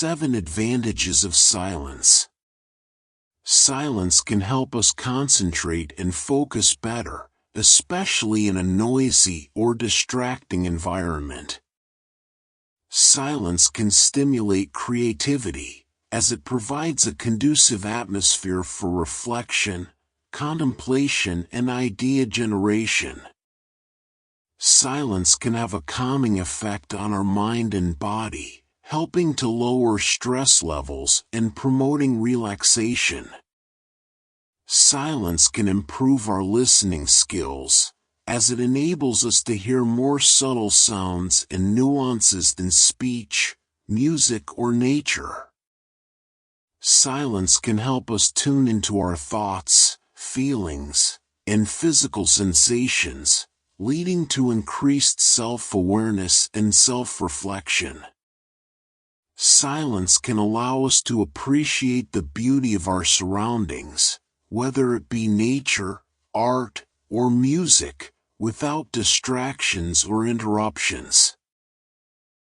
7 advantages of silence. Silence can help us concentrate and focus better, especially in a noisy or distracting environment. Silence can stimulate creativity, as it provides a conducive atmosphere for reflection, contemplation, and idea generation. Silence can have a calming effect on our mind and body, helping to lower stress levels and promoting relaxation. Silence can improve our listening skills, as it enables us to hear more subtle sounds and nuances than speech, music, or nature. Silence can help us tune into our thoughts, feelings, and physical sensations, leading to increased self-awareness and self-reflection. Silence can allow us to appreciate the beauty of our surroundings, whether it be nature, art, or music, without distractions or interruptions.